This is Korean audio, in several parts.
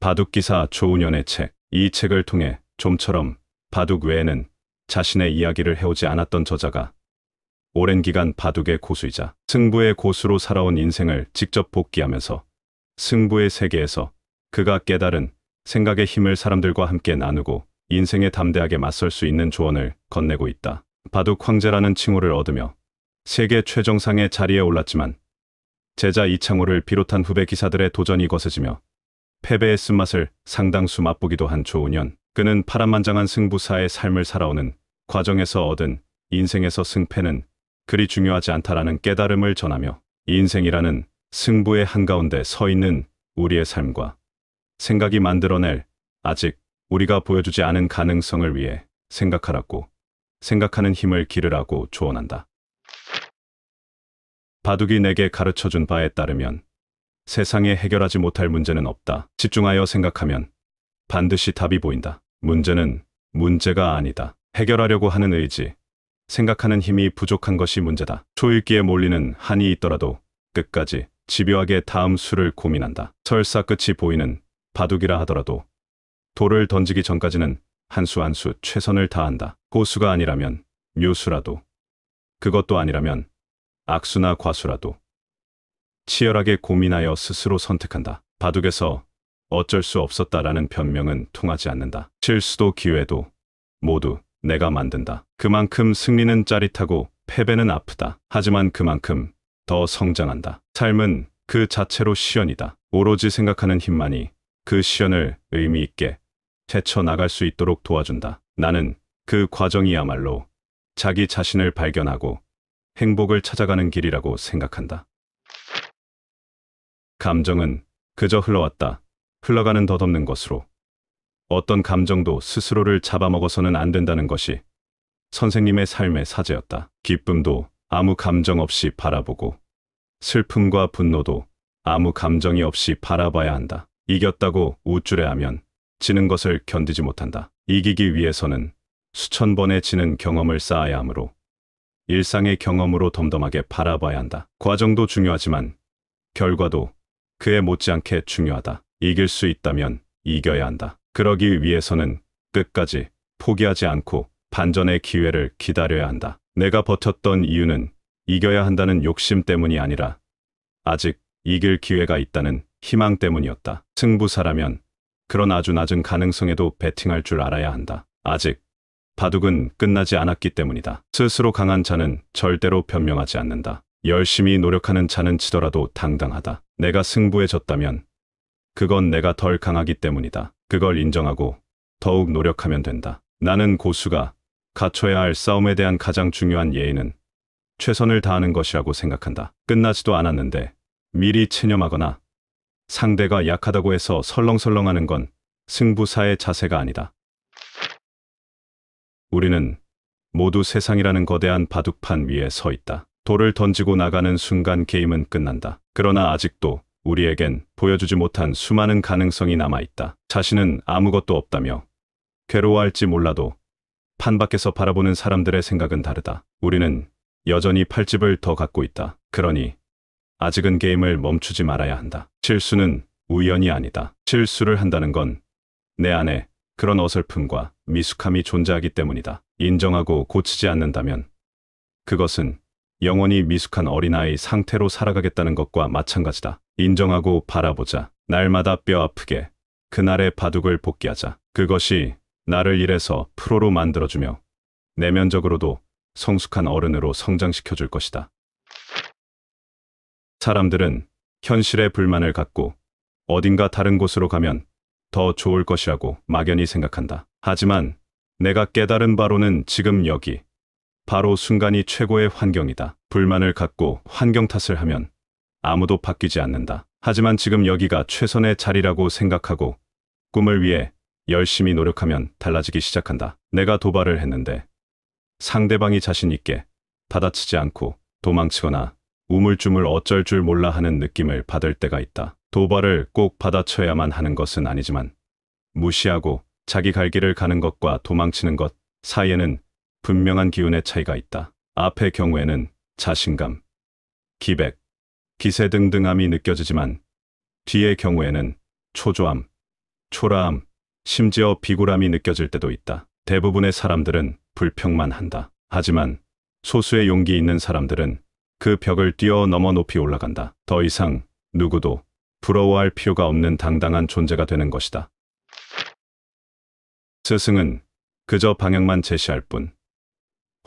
바둑기사 조은현의 책. 이 책을 통해 좀처럼 바둑 외에는 자신의 이야기를 해오지 않았던 저자가 오랜 기간 바둑의 고수이자 승부의 고수로 살아온 인생을 직접 복기하면서 승부의 세계에서 그가 깨달은 생각의 힘을 사람들과 함께 나누고 인생에 담대하게 맞설 수 있는 조언을 건네고 있다. 바둑 황제라는 칭호를 얻으며 세계 최정상의 자리에 올랐지만 제자 이창호를 비롯한 후배 기사들의 도전이 거세지며 패배의 쓴맛을 상당수 맛보기도 한 조은현. 그는 파란만장한 승부사의 삶을 살아오는 과정에서 얻은 인생에서 승패는 그리 중요하지 않다라는 깨달음을 전하며 인생이라는 승부의 한가운데 서 있는 우리의 삶과 생각이 만들어낼 아직 우리가 보여주지 않은 가능성을 위해 생각하라고, 생각하는 힘을 기르라고 조언한다. 바둑이 내게 가르쳐준 바에 따르면 세상에 해결하지 못할 문제는 없다. 집중하여 생각하면 반드시 답이 보인다. 문제는 문제가 아니다. 해결하려고 하는 의지, 생각하는 힘이 부족한 것이 문제다. 초읽기에 몰리는 한이 있더라도 끝까지 집요하게 다음 수를 고민한다. 설사 끝이 보이는 바둑이라 하더라도 돌을 던지기 전까지는 한 수 한 수 최선을 다한다. 고수가 아니라면 묘수라도, 그것도 아니라면 악수나 과수라도 치열하게 고민하여 스스로 선택한다. 바둑에서 어쩔 수 없었다라는 변명은 통하지 않는다. 실수도 기회도 모두 내가 만든다. 그만큼 승리는 짜릿하고 패배는 아프다. 하지만 그만큼 더 성장한다. 삶은 그 자체로 시연이다. 오로지 생각하는 힘만이 그 시연을 의미 있게 헤쳐나갈 수 있도록 도와준다. 나는 그 과정이야말로 자기 자신을 발견하고 행복을 찾아가는 길이라고 생각한다. 감정은 그저 흘러왔다. 흘러가는 덧없는 것으로. 어떤 감정도 스스로를 잡아먹어서는 안 된다는 것이 선생님의 삶의 사제였다. 기쁨도 아무 감정 없이 바라보고 슬픔과 분노도 아무 감정이 없이 바라봐야 한다. 이겼다고 우쭐해하면 지는 것을 견디지 못한다. 이기기 위해서는 수천 번의 지는 경험을 쌓아야 하므로 일상의 경험으로 덤덤하게 바라봐야 한다. 과정도 중요하지만 결과도 그에 못지않게 중요하다. 이길 수 있다면 이겨야 한다. 그러기 위해서는 끝까지 포기하지 않고 반전의 기회를 기다려야 한다. 내가 버텼던 이유는 이겨야 한다는 욕심 때문이 아니라 아직 이길 기회가 있다는 희망 때문이었다. 승부사라면 그런 아주 낮은 가능성에도 배팅할 줄 알아야 한다. 아직 바둑은 끝나지 않았기 때문이다. 스스로 강한 자는 절대로 변명하지 않는다. 열심히 노력하는 자는 지더라도 당당하다. 내가 승부에 졌다면 그건 내가 덜 강하기 때문이다. 그걸 인정하고 더욱 노력하면 된다. 나는 고수가 갖춰야 할 싸움에 대한 가장 중요한 예의는 최선을 다하는 것이라고 생각한다. 끝나지도 않았는데 미리 체념하거나 상대가 약하다고 해서 설렁설렁하는 건 승부사의 자세가 아니다. 우리는 모두 세상이라는 거대한 바둑판 위에 서 있다. 돌을 던지고 나가는 순간 게임은 끝난다. 그러나 아직도 우리에겐 보여주지 못한 수많은 가능성이 남아있다. 자신은 아무것도 없다며 괴로워할지 몰라도 판 밖에서 바라보는 사람들의 생각은 다르다. 우리는 여전히 팔집을 더 갖고 있다. 그러니 아직은 게임을 멈추지 말아야 한다. 실수는 우연이 아니다. 실수를 한다는 건 내 안에 그런 어설픔과 미숙함이 존재하기 때문이다. 인정하고 고치지 않는다면 그것은 영원히 미숙한 어린아이 상태로 살아가겠다는 것과 마찬가지다. 인정하고 바라보자. 날마다 뼈 아프게 그날의 바둑을 복귀하자. 그것이 나를 이래서 프로로 만들어주며 내면적으로도 성숙한 어른으로 성장시켜줄 것이다. 사람들은 현실에 불만을 갖고 어딘가 다른 곳으로 가면 더 좋을 것이라고 막연히 생각한다. 하지만 내가 깨달은 바로는 지금 여기, 바로 순간이 최고의 환경이다. 불만을 갖고 환경 탓을 하면 아무도 바뀌지 않는다. 하지만 지금 여기가 최선의 자리라고 생각하고 꿈을 위해 열심히 노력하면 달라지기 시작한다. 내가 도발을 했는데 상대방이 자신 있게 받아치지 않고 도망치거나 우물쭈물 어쩔 줄 몰라 하는 느낌을 받을 때가 있다. 도발을 꼭 받아쳐야만 하는 것은 아니지만 무시하고 자기 갈 길을 가는 것과 도망치는 것 사이에는 분명한 기운의 차이가 있다. 앞의 경우에는 자신감, 기백, 기세등등함이 느껴지지만 뒤의 경우에는 초조함, 초라함, 심지어 비굴함이 느껴질 때도 있다. 대부분의 사람들은 불평만 한다. 하지만 소수의 용기 있는 사람들은 그 벽을 뛰어넘어 높이 올라간다. 더 이상 누구도 부러워할 필요가 없는 당당한 존재가 되는 것이다. 스승은 그저 방향만 제시할 뿐,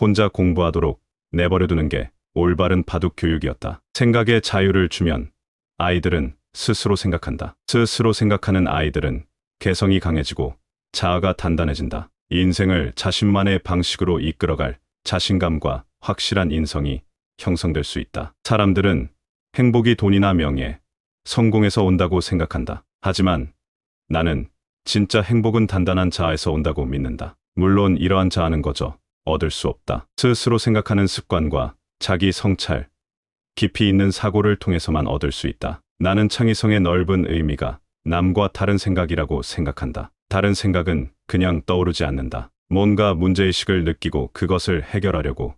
혼자 공부하도록 내버려두는 게 올바른 바둑 교육이었다. 생각의 자유를 주면 아이들은 스스로 생각한다. 스스로 생각하는 아이들은 개성이 강해지고 자아가 단단해진다. 인생을 자신만의 방식으로 이끌어갈 자신감과 확실한 인성이 형성될 수 있다. 사람들은 행복이 돈이나 명예, 성공에서 온다고 생각한다. 하지만 나는 진짜 행복은 단단한 자아에서 온다고 믿는다. 물론 이러한 자아는 거저 얻을 수 없다. 스스로 생각하는 습관과 자기 성찰, 깊이 있는 사고를 통해서만 얻을 수 있다. 나는 창의성의 넓은 의미가 남과 다른 생각이라고 생각한다. 다른 생각은 그냥 떠오르지 않는다. 뭔가 문제의식을 느끼고 그것을 해결하려고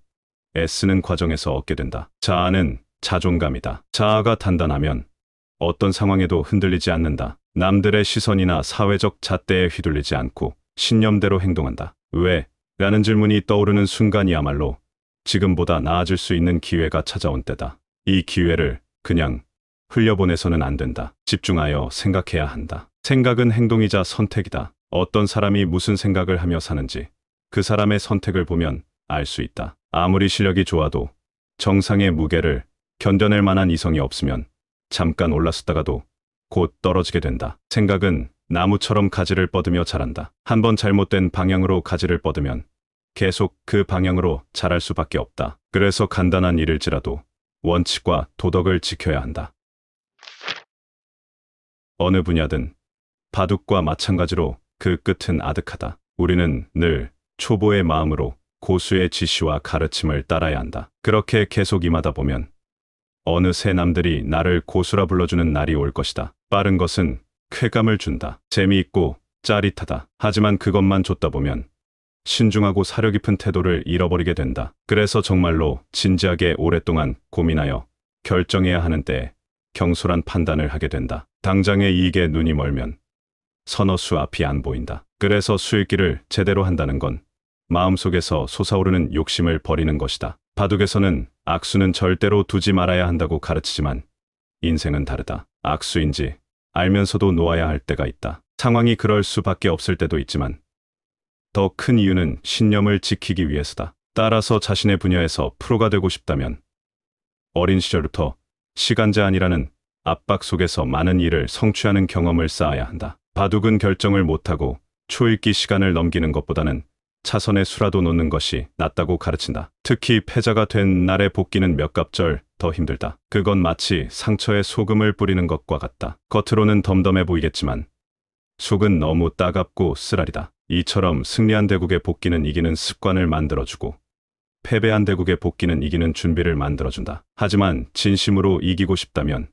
애쓰는 과정에서 얻게 된다. 자아는 자존감이다. 자아가 단단하면 어떤 상황에도 흔들리지 않는다. 남들의 시선이나 사회적 잣대에 휘둘리지 않고 신념대로 행동한다. 왜? 라는 질문이 떠오르는 순간이야말로 지금보다 나아질 수 있는 기회가 찾아온 때다. 이 기회를 그냥 흘려보내서는 안 된다. 집중하여 생각해야 한다. 생각은 행동이자 선택이다. 어떤 사람이 무슨 생각을 하며 사는지 그 사람의 선택을 보면 알 수 있다. 아무리 실력이 좋아도 정상의 무게를 견뎌낼 만한 이성이 없으면 잠깐 올랐었다가도 곧 떨어지게 된다. 생각은 나무처럼 가지를 뻗으며 자란다. 한번 잘못된 방향으로 가지를 뻗으면 계속 그 방향으로 자랄 수밖에 없다. 그래서 간단한 일일지라도 원칙과 도덕을 지켜야 한다. 어느 분야든 바둑과 마찬가지로 그 끝은 아득하다. 우리는 늘 초보의 마음으로 고수의 지시와 가르침을 따라야 한다. 그렇게 계속 임하다 보면 어느새 남들이 나를 고수라 불러주는 날이 올 것이다. 빠른 것은 쾌감을 준다. 재미있고 짜릿하다. 하지만 그것만 줬다 보면 신중하고 사려 깊은 태도를 잃어버리게 된다. 그래서 정말로 진지하게 오랫동안 고민하여 결정해야 하는 때에 경솔한 판단을 하게 된다. 당장의 이익에 눈이 멀면 서너 수 앞이 안 보인다. 그래서 수익기를 제대로 한다는 건 마음속에서 솟아오르는 욕심을 버리는 것이다. 바둑에서는 악수는 절대로 두지 말아야 한다고 가르치지만 인생은 다르다. 악수인지 알면서도 놓아야 할 때가 있다. 상황이 그럴 수밖에 없을 때도 있지만 더 큰 이유는 신념을 지키기 위해서다. 따라서 자신의 분야에서 프로가 되고 싶다면 어린 시절부터 시간 제한이라는 압박 속에서 많은 일을 성취하는 경험을 쌓아야 한다. 바둑은 결정을 못하고 초읽기 시간을 넘기는 것보다는 차선에 수라도 놓는 것이 낫다고 가르친다. 특히 패자가 된 날의 복귀는 몇 갑절 더 힘들다. 그건 마치 상처에 소금을 뿌리는 것과 같다. 겉으로는 덤덤해 보이겠지만 속은 너무 따갑고 쓰라리다. 이처럼 승리한 대국의 복귀는 이기는 습관을 만들어주고 패배한 대국의 복귀는 이기는 준비를 만들어준다. 하지만 진심으로 이기고 싶다면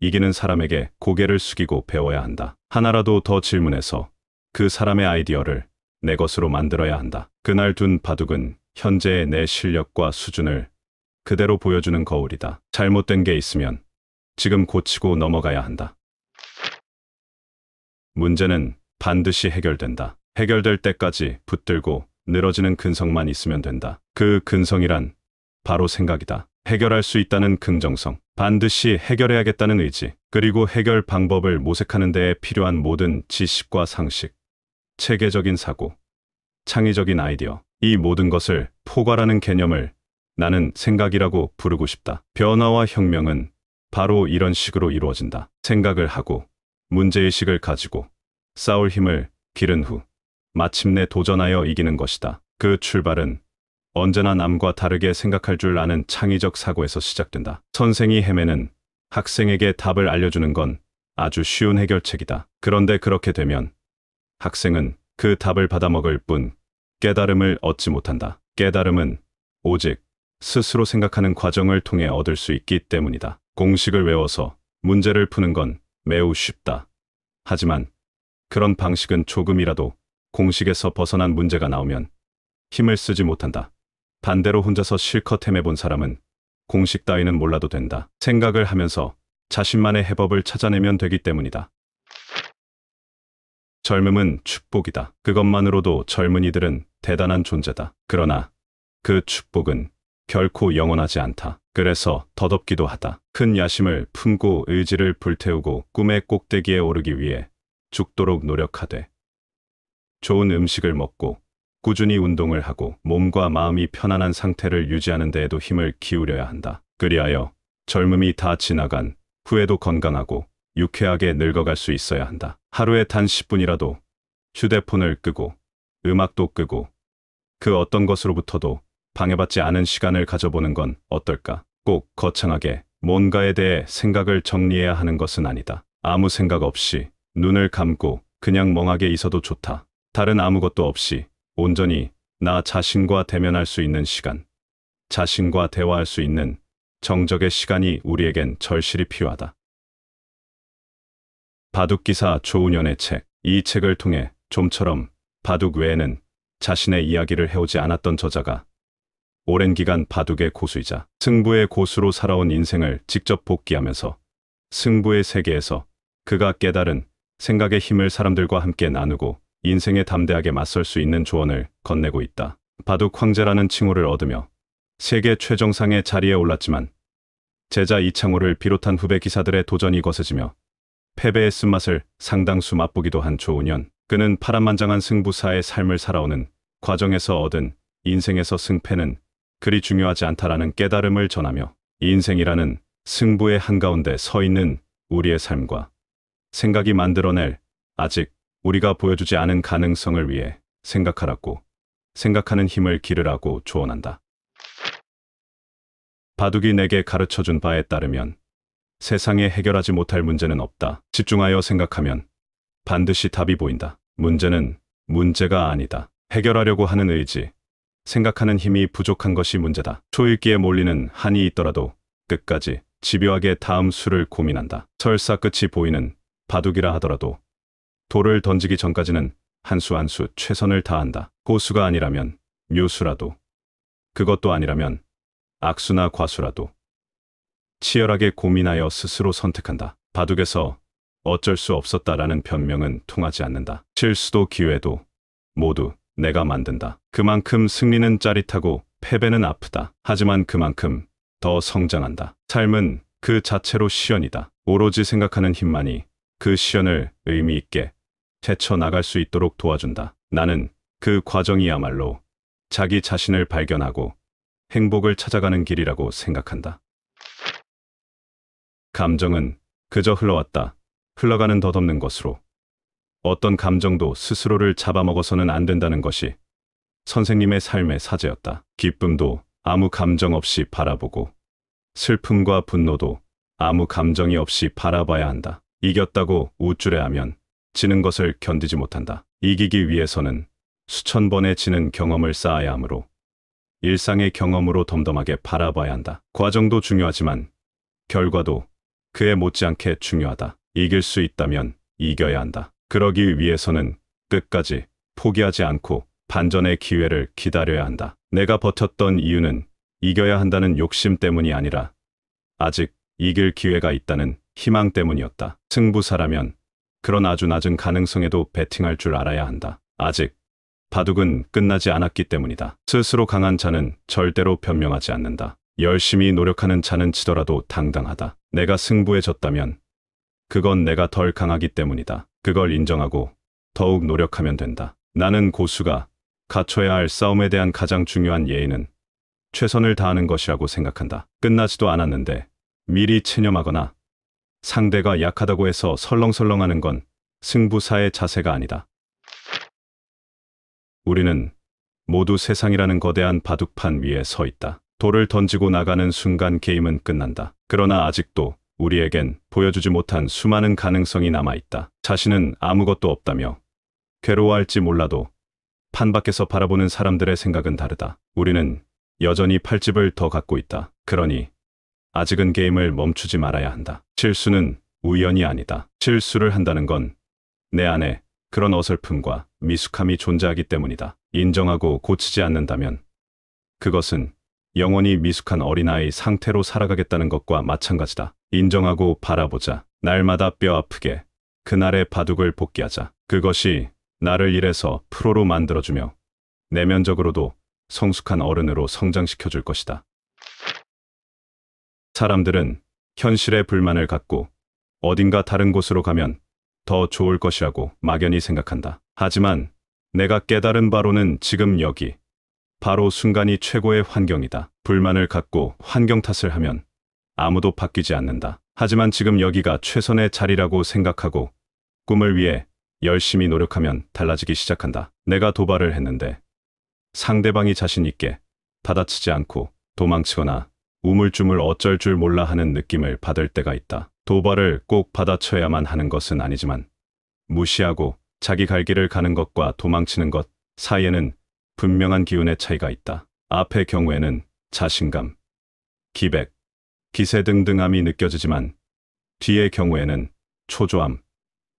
이기는 사람에게 고개를 숙이고 배워야 한다. 하나라도 더 질문해서 그 사람의 아이디어를 내 것으로 만들어야 한다. 그날 둔 바둑은 현재의 내 실력과 수준을 그대로 보여주는 거울이다. 잘못된 게 있으면 지금 고치고 넘어가야 한다. 문제는 반드시 해결된다. 해결될 때까지 붙들고 늘어지는 근성만 있으면 된다. 그 근성이란 바로 생각이다. 해결할 수 있다는 긍정성, 반드시 해결해야겠다는 의지, 그리고 해결 방법을 모색하는 데에 필요한 모든 지식과 상식, 체계적인 사고, 창의적인 아이디어, 이 모든 것을 포괄하는 개념을 나는 생각이라고 부르고 싶다. 변화와 혁명은 바로 이런 식으로 이루어진다. 생각을 하고 문제의식을 가지고 싸울 힘을 기른 후 마침내 도전하여 이기는 것이다. 그 출발은 언제나 남과 다르게 생각할 줄 아는 창의적 사고에서 시작된다. 선생이 헤매는 학생에게 답을 알려주는 건 아주 쉬운 해결책이다. 그런데 그렇게 되면 학생은 그 답을 받아먹을 뿐 깨달음을 얻지 못한다. 깨달음은 오직 스스로 생각하는 과정을 통해 얻을 수 있기 때문이다. 공식을 외워서 문제를 푸는 건 매우 쉽다. 하지만 그런 방식은 조금이라도 공식에서 벗어난 문제가 나오면 힘을 쓰지 못한다. 반대로 혼자서 실컷 헤매본 사람은 공식 따위는 몰라도 된다. 생각을 하면서 자신만의 해법을 찾아내면 되기 때문이다. 젊음은 축복이다. 그것만으로도 젊은이들은 대단한 존재다. 그러나 그 축복은 결코 영원하지 않다. 그래서 더덥기도 하다. 큰 야심을 품고 의지를 불태우고 꿈의 꼭대기에 오르기 위해 죽도록 노력하되 좋은 음식을 먹고 꾸준히 운동을 하고 몸과 마음이 편안한 상태를 유지하는 데에도 힘을 기울여야 한다. 그리하여 젊음이 다 지나간 후에도 건강하고 유쾌하게 늙어갈 수 있어야 한다. 하루에 단 10분이라도 휴대폰을 끄고 음악도 끄고 그 어떤 것으로부터도 방해받지 않은 시간을 가져보는 건 어떨까? 꼭 거창하게 뭔가에 대해 생각을 정리해야 하는 것은 아니다. 아무 생각 없이 눈을 감고 그냥 멍하게 있어도 좋다. 다른 아무것도 없이 온전히 나 자신과 대면할 수 있는 시간, 자신과 대화할 수 있는 정적의 시간이 우리에겐 절실히 필요하다. 바둑기사 조은현의 책. 이 책을 통해 좀처럼 바둑 외에는 자신의 이야기를 해오지 않았던 저자가 오랜 기간 바둑의 고수이자 승부의 고수로 살아온 인생을 직접 복기하면서 승부의 세계에서 그가 깨달은 생각의 힘을 사람들과 함께 나누고 인생에 담대하게 맞설 수 있는 조언을 건네고 있다. 바둑 황제라는 칭호를 얻으며 세계 최정상의 자리에 올랐지만 제자 이창호를 비롯한 후배 기사들의 도전이 거세지며 패배의 쓴맛을 상당수 맛보기도 한 조은현. 그는 파란만장한 승부사의 삶을 살아오는 과정에서 얻은 인생에서 승패는 그리 중요하지 않다라는 깨달음을 전하며 인생이라는 승부의 한가운데 서 있는 우리의 삶과 생각이 만들어낼 아직 우리가 보여주지 않은 가능성을 위해 생각하라고, 생각하는 힘을 기르라고 조언한다. 바둑이 내게 가르쳐준 바에 따르면 세상에 해결하지 못할 문제는 없다. 집중하여 생각하면 반드시 답이 보인다. 문제는 문제가 아니다. 해결하려고 하는 의지, 생각하는 힘이 부족한 것이 문제다. 초읽기에 몰리는 한이 있더라도 끝까지 집요하게 다음 수를 고민한다. 설사 끝이 보이는 바둑이라 하더라도 돌을 던지기 전까지는 한 수 한 수 최선을 다한다. 고수가 아니라면 묘수라도, 그것도 아니라면 악수나 과수라도 치열하게 고민하여 스스로 선택한다. 바둑에서 어쩔 수 없었다라는 변명은 통하지 않는다. 실수도 기회도 모두 내가 만든다. 그만큼 승리는 짜릿하고 패배는 아프다. 하지만 그만큼 더 성장한다. 삶은 그 자체로 시연이다. 오로지 생각하는 힘만이 그 시연을 의미 있게 헤쳐나갈 수 있도록 도와준다. 나는 그 과정이야말로 자기 자신을 발견하고 행복을 찾아가는 길이라고 생각한다. 감정은 그저 흘러왔다. 흘러가는 덧없는 것으로. 어떤 감정도 스스로를 잡아먹어서는 안 된다는 것이 선생님의 삶의 사제였다. 기쁨도 아무 감정 없이 바라보고 슬픔과 분노도 아무 감정이 없이 바라봐야 한다. 이겼다고 우쭐해하면 지는 것을 견디지 못한다. 이기기 위해서는 수천 번의 지는 경험을 쌓아야 하므로 일상의 경험으로 덤덤하게 바라봐야 한다. 과정도 중요하지만 결과도 그에 못지않게 중요하다. 이길 수 있다면 이겨야 한다. 그러기 위해서는 끝까지 포기하지 않고 반전의 기회를 기다려야 한다. 내가 버텼던 이유는 이겨야 한다는 욕심 때문이 아니라 아직 이길 기회가 있다는 희망 때문이었다. 승부사라면 그런 아주 낮은 가능성에도 배팅할 줄 알아야 한다. 아직 바둑은 끝나지 않았기 때문이다. 스스로 강한 자는 절대로 변명하지 않는다. 열심히 노력하는 자는 지더라도 당당하다. 내가 승부에 졌다면 그건 내가 덜 강하기 때문이다. 그걸 인정하고 더욱 노력하면 된다. 나는 고수가 갖춰야 할 싸움에 대한 가장 중요한 예의는 최선을 다하는 것이라고 생각한다. 끝나지도 않았는데 미리 체념하거나 상대가 약하다고 해서 설렁설렁하는 건 승부사의 자세가 아니다. 우리는 모두 세상이라는 거대한 바둑판 위에 서 있다. 돌을 던지고 나가는 순간 게임은 끝난다. 그러나 아직도 우리에겐 보여주지 못한 수많은 가능성이 남아있다. 자신은 아무것도 없다며 괴로워할지 몰라도 판 밖에서 바라보는 사람들의 생각은 다르다. 우리는 여전히 팔집을 더 갖고 있다. 그러니 아직은 게임을 멈추지 말아야 한다. 실수는 우연이 아니다. 실수를 한다는 건 내 안에 그런 어설픔과 미숙함이 존재하기 때문이다. 인정하고 고치지 않는다면 그것은 영원히 미숙한 어린아이 상태로 살아가겠다는 것과 마찬가지다. 인정하고 바라보자. 날마다 뼈 아프게 그날의 바둑을 복귀하자. 그것이 나를 이래서 프로로 만들어주며 내면적으로도 성숙한 어른으로 성장시켜줄 것이다. 사람들은 현실에 불만을 갖고 어딘가 다른 곳으로 가면 더 좋을 것이라고 막연히 생각한다. 하지만 내가 깨달은 바로는 지금 여기, 바로 순간이 최고의 환경이다. 불만을 갖고 환경 탓을 하면 아무도 바뀌지 않는다. 하지만 지금 여기가 최선의 자리라고 생각하고 꿈을 위해 열심히 노력하면 달라지기 시작한다. 내가 도발을 했는데 상대방이 자신 있게 받아치지 않고 도망치거나 우물쭈물 어쩔 줄 몰라 하는 느낌을 받을 때가 있다. 도발을 꼭 받아쳐야만 하는 것은 아니지만 무시하고 자기 갈 길을 가는 것과 도망치는 것 사이에는 분명한 기운의 차이가 있다. 앞의 경우에는 자신감, 기백, 기세등등함이 느껴지지만 뒤의 경우에는 초조함,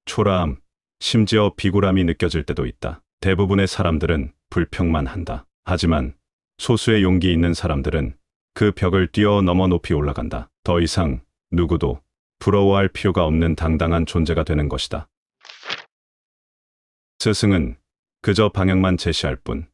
초라함, 심지어 비굴함이 느껴질 때도 있다. 대부분의 사람들은 불평만 한다. 하지만 소수의 용기 있는 사람들은 그 벽을 뛰어넘어 높이 올라간다. 더 이상 누구도 부러워할 필요가 없는 당당한 존재가 되는 것이다. 스승은 그저 방향만 제시할 뿐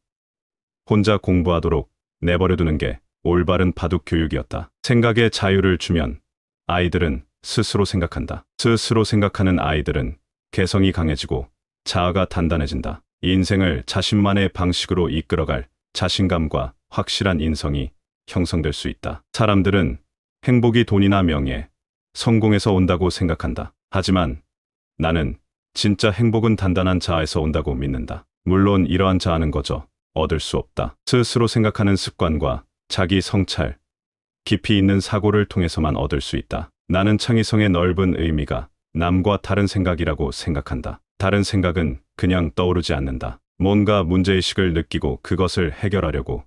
혼자 공부하도록 내버려두는 게 올바른 바둑 교육이었다. 생각의 자유를 주면 아이들은 스스로 생각한다. 스스로 생각하는 아이들은 개성이 강해지고 자아가 단단해진다. 인생을 자신만의 방식으로 이끌어갈 자신감과 확실한 인성이 형성될 수 있다. 사람들은 행복이 돈이나 명예, 성공에서 온다고 생각한다. 하지만 나는 진짜 행복은 단단한 자아에서 온다고 믿는다. 물론 이러한 자아는 거저 얻을 수 없다. 스스로 생각하는 습관과 자기 성찰, 깊이 있는 사고를 통해서만 얻을 수 있다. 나는 창의성의 넓은 의미가 남과 다른 생각이라고 생각한다. 다른 생각은 그냥 떠오르지 않는다. 뭔가 문제의식을 느끼고 그것을 해결하려고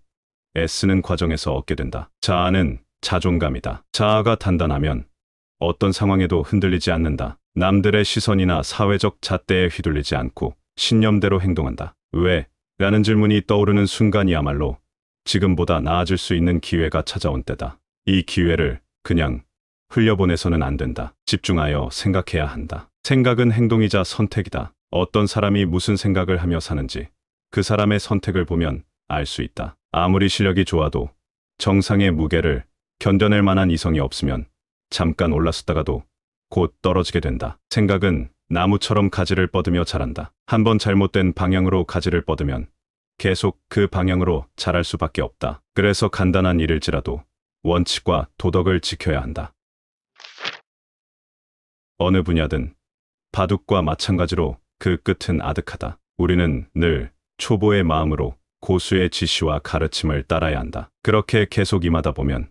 애쓰는 과정에서 얻게 된다. 자아는 자존감이다. 자아가 단단하면 어떤 상황에도 흔들리지 않는다. 남들의 시선이나 사회적 잣대에 휘둘리지 않고 신념대로 행동한다. 왜? 라는 질문이 떠오르는 순간이야말로 지금보다 나아질 수 있는 기회가 찾아온 때다. 이 기회를 그냥 흘려보내서는 안 된다. 집중하여 생각해야 한다. 생각은 행동이자 선택이다. 어떤 사람이 무슨 생각을 하며 사는지 그 사람의 선택을 보면 알 수 있다. 아무리 실력이 좋아도 정상의 무게를 견뎌낼 만한 이성이 없으면 잠깐 올랐었다가도 곧 떨어지게 된다. 생각은 나무처럼 가지를 뻗으며 자란다. 한번 잘못된 방향으로 가지를 뻗으면 계속 그 방향으로 자랄 수밖에 없다. 그래서 간단한 일일지라도 원칙과 도덕을 지켜야 한다. 어느 분야든 바둑과 마찬가지로 그 끝은 아득하다. 우리는 늘 초보의 마음으로 고수의 지시와 가르침을 따라야 한다. 그렇게 계속 임하다 보면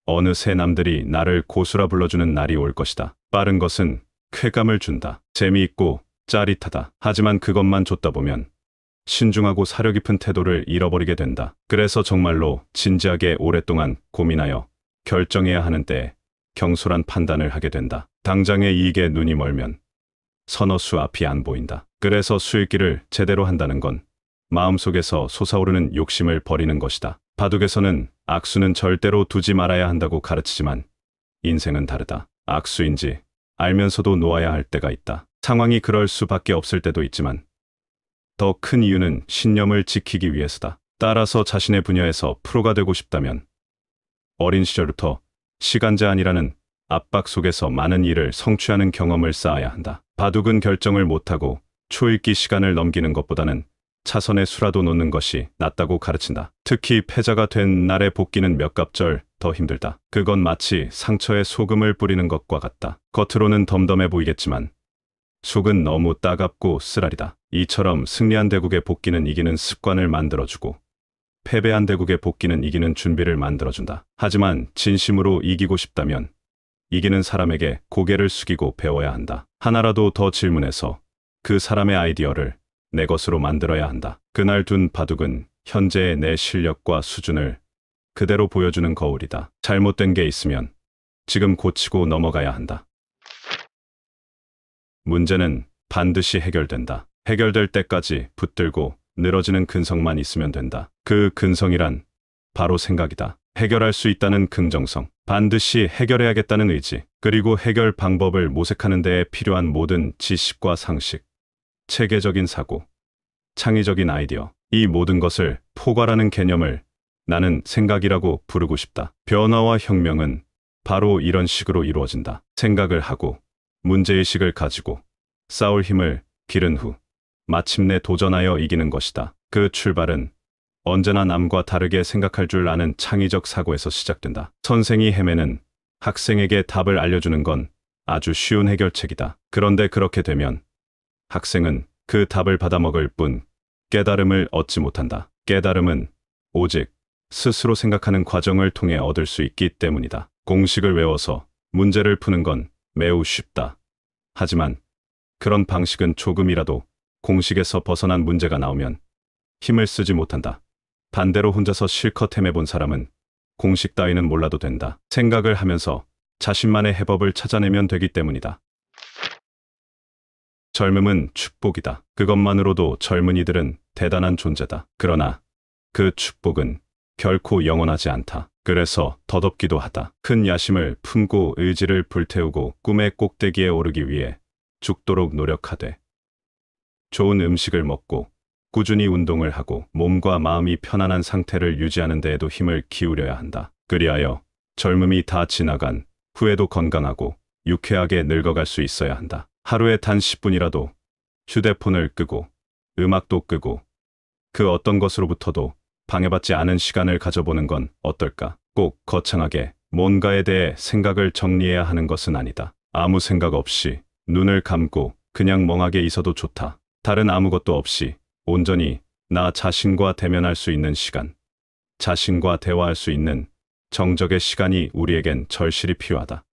어느새 남들이 나를 고수라 불러주는 날이 올 것이다. 빠른 것은 쾌감을 준다. 재미있고 짜릿하다. 하지만 그것만 줬다 보면 신중하고 사려 깊은 태도를 잃어버리게 된다. 그래서 정말로 진지하게 오랫동안 고민하여 결정해야 하는 때에 경솔한 판단을 하게 된다. 당장의 이익에 눈이 멀면 서너 수 앞이 안 보인다. 그래서 수익기를 제대로 한다는 건 마음속에서 솟아오르는 욕심을 버리는 것이다. 바둑에서는 악수는 절대로 두지 말아야 한다고 가르치지만 인생은 다르다. 악수인지 알면서도 놓아야 할 때가 있다. 상황이 그럴 수밖에 없을 때도 있지만 더 큰 이유는 신념을 지키기 위해서다. 따라서 자신의 분야에서 프로가 되고 싶다면 어린 시절부터 시간 제한이라는 압박 속에서 많은 일을 성취하는 경험을 쌓아야 한다. 바둑은 결정을 못하고 초읽기 시간을 넘기는 것보다는 차선에 수라도 놓는 것이 낫다고 가르친다. 특히 패자가 된 날의 복귀는 몇 갑절 더 힘들다. 그건 마치 상처에 소금을 뿌리는 것과 같다. 겉으로는 덤덤해 보이겠지만 속은 너무 따갑고 쓰라리다. 이처럼 승리한 대국의 복귀는 이기는 습관을 만들어주고 패배한 대국의 복귀는 이기는 준비를 만들어준다. 하지만 진심으로 이기고 싶다면 이기는 사람에게 고개를 숙이고 배워야 한다. 하나라도 더 질문해서 그 사람의 아이디어를 내 것으로 만들어야 한다. 그날 둔 바둑은 현재의 내 실력과 수준을 그대로 보여주는 거울이다. 잘못된 게 있으면 지금 고치고 넘어가야 한다. 문제는 반드시 해결된다. 해결될 때까지 붙들고 늘어지는 근성만 있으면 된다. 그 근성이란 바로 생각이다. 해결할 수 있다는 긍정성, 반드시 해결해야겠다는 의지, 그리고 해결 방법을 모색하는 데에 필요한 모든 지식과 상식, 체계적인 사고, 창의적인 아이디어, 이 모든 것을 포괄하는 개념을 나는 생각이라고 부르고 싶다. 변화와 혁명은 바로 이런 식으로 이루어진다. 생각을 하고 문제의식을 가지고 싸울 힘을 기른 후 마침내 도전하여 이기는 것이다. 그 출발은 언제나 남과 다르게 생각할 줄 아는 창의적 사고에서 시작된다. 선생이 헤매는 학생에게 답을 알려주는 건 아주 쉬운 해결책이다. 그런데 그렇게 되면 학생은 그 답을 받아먹을 뿐 깨달음을 얻지 못한다. 깨달음은 오직 스스로 생각하는 과정을 통해 얻을 수 있기 때문이다. 공식을 외워서 문제를 푸는 건 매우 쉽다. 하지만 그런 방식은 조금이라도 공식에서 벗어난 문제가 나오면 힘을 쓰지 못한다. 반대로 혼자서 실컷 헤매본 사람은 공식 따위는 몰라도 된다. 생각을 하면서 자신만의 해법을 찾아내면 되기 때문이다. 젊음은 축복이다. 그것만으로도 젊은이들은 대단한 존재다. 그러나 그 축복은 결코 영원하지 않다. 그래서 더덥기도 하다. 큰 야심을 품고 의지를 불태우고 꿈의 꼭대기에 오르기 위해 죽도록 노력하되 좋은 음식을 먹고 꾸준히 운동을 하고 몸과 마음이 편안한 상태를 유지하는 데에도 힘을 기울여야 한다. 그리하여 젊음이 다 지나간 후에도 건강하고 유쾌하게 늙어갈 수 있어야 한다. 하루에 단 10분이라도 휴대폰을 끄고 음악도 끄고 그 어떤 것으로부터도 방해받지 않은 시간을 가져보는 건 어떨까? 꼭 거창하게 뭔가에 대해 생각을 정리해야 하는 것은 아니다. 아무 생각 없이 눈을 감고 그냥 멍하게 있어도 좋다. 다른 아무것도 없이 온전히 나 자신과 대면할 수 있는 시간, 자신과 대화할 수 있는 정적의 시간이 우리에겐 절실히 필요하다.